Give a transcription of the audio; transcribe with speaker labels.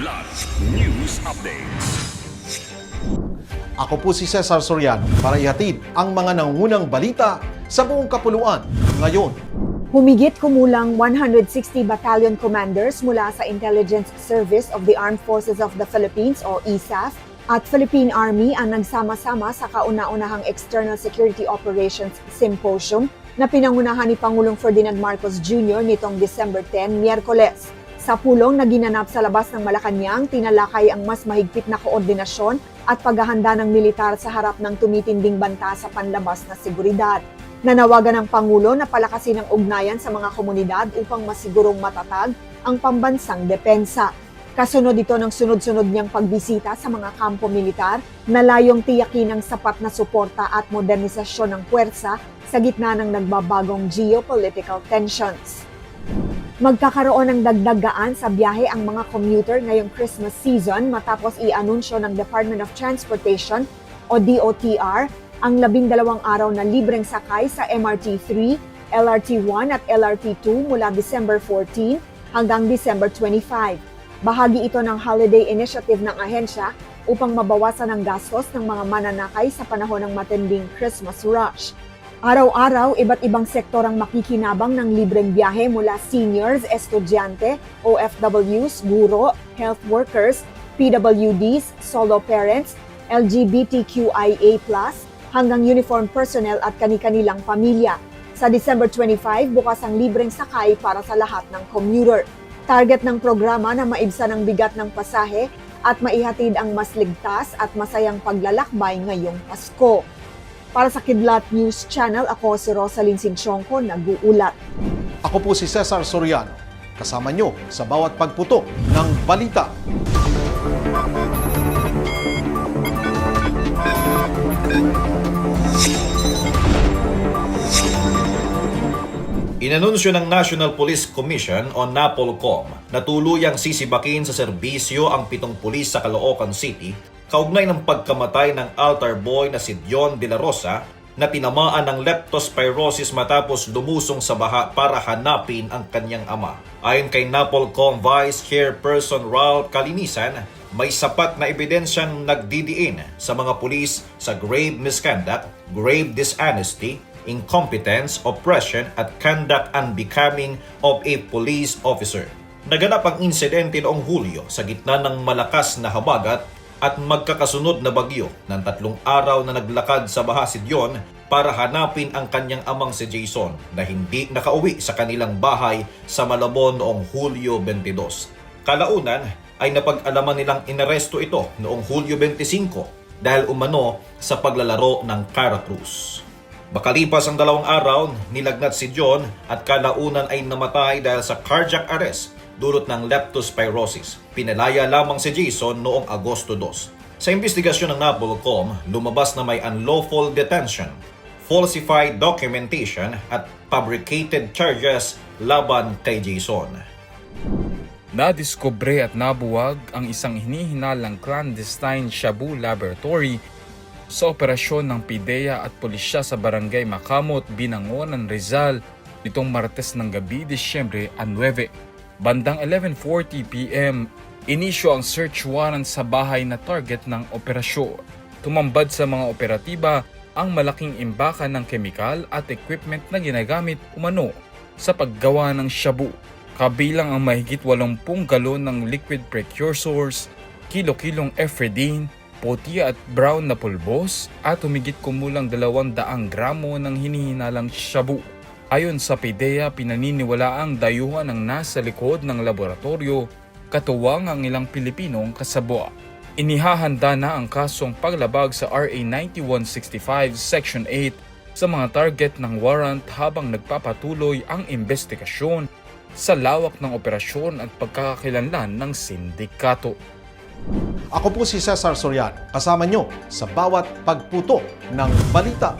Speaker 1: Kidlat News Updates.
Speaker 2: Ako po si Cesar Soriano para ihatid ang mga nangungunang balita sa buong kapuluan ngayon.
Speaker 3: Humigit kumulang 160 battalion commanders mula sa Intelligence Service of the Armed Forces of the Philippines o ISAF at Philippine Army ang nagsama-sama sa kauna-unahang External Security Operations Symposium na pinangunahan ni Pangulong Ferdinand Marcos Jr. nitong December 10, Miyerkules. Sa pulong na ginanap sa labas ng Malacanang, tinalakay ang mas mahigpit na koordinasyon at paghahanda ng militar sa harap ng tumitinding banta sa panlabas na seguridad. Nanawagan ng Pangulo na palakasin ang ugnayan sa mga komunidad upang masigurong matatag ang pambansang depensa. Kasunod ito ng sunod-sunod niyang pagbisita sa mga kampo militar na layong tiyakin ang sapat na suporta at modernisasyon ng puwersa sa gitna ng nagbabagong geopolitical tensions. Magkakaroon ng dagdagaan sa biyahe ang mga commuter ngayong Christmas season matapos i-anunsyo ng Department of Transportation o DOTR ang 12 araw na libreng sakay sa MRT-3, LRT-1 at LRT-2 mula December 14 hanggang December 25. Bahagi ito ng holiday initiative ng ahensya upang mabawasan ang gastos ng mga mananakay sa panahon ng matinding Christmas rush. Araw-araw, iba't ibang sektor ang makikinabang ng libreng biyahe mula seniors, estudyante, OFWs, guro, health workers, PWDs, solo parents, LGBTQIA+, hanggang uniformed personnel at kani-kanilang pamilya. Sa December 25, bukas ang libreng sakay para sa lahat ng commuter. Target ng programa na maibsan ang bigat ng pasahe at maihatid ang mas ligtas at masayang paglalakbay ngayong Pasko. Para sa Kidlat News Channel, ako si Rosalyn Sinchonco, nag-uulat.
Speaker 2: Ako po si Cesar Soriano, kasama nyo sa bawat pagputo ng balita.
Speaker 4: Inanunsyo ng National Police Commission o NAPOLCOM na tuluyang sisibakin sa serbisyo ang 7 pulis sa Caloocan City kaugnay ng pagkamatay ng altar boy na si Dion de la Rosa na tinamaan ng leptospirosis matapos lumusong sa baha para hanapin ang kanyang ama. Ayon kay NAPOLCOM Vice Chairperson Ralph Calinisan, may sapat na ebidensyang nagdidiin sa mga pulis sa grave misconduct, grave dishonesty, incompetence, oppression at conduct unbecoming of a police officer. Naganap ang insidente noong Hulyo sa gitna ng malakas na habagat at magkakasunod na bagyo ng 3 araw na naglakad sa baha si Dion para hanapin ang kanyang amang si Jason na hindi nakauwi sa kanilang bahay sa Malabon noong Hulyo 22. Kalaunan ay napag-alaman nilang inaresto ito noong Hulyo 25 dahil umano sa paglalaro ng Caracruz. Makalipas ang 2 araw, nilagnat si John at kalaunan ay namatay dahil sa cardiac arrest dulot ng leptospirosis. Pinalaya lamang si Jason noong Agosto 2. Sa investigasyon ng NAPOLCOM, lumabas na may unlawful detention, falsified documentation at fabricated charges laban kay Jason.
Speaker 5: Nadiskubre at nabuwag ang isang hinihinalang clandestine shabu laboratory sa operasyon ng PIDEA at pulisya sa Barangay Makamot, Binangonan, Rizal nitong Martes ng gabi, Disyembre 9. Bandang 11:40 p.m., inisyo ang search warrant sa bahay na target ng operasyon. Tumambad sa mga operatiba ang malaking imbakan ng kemikal at equipment na ginagamit umano sa paggawa ng shabu. Kabilang ang mahigit 80 galon ng liquid precursors, kilo-kilong ephedrine, puti at brown na pulbos at humigit kumulang 200 gramo ng hinihinalang shabu. Ayon sa PIDEA, pinaniniwalaang dayuhan ang nasa likod ng laboratorio, katuwang ang ilang Pilipinong kasabwa. Inihahanda na ang kasong paglabag sa RA 9165 Section 8 sa mga target ng warrant habang nagpapatuloy ang investigasyon sa lawak ng operasyon at pagkakakilanlan ng sindikato.
Speaker 2: Ako po si Cesar Soriano, kasama nyo sa bawat pagputo ng balita.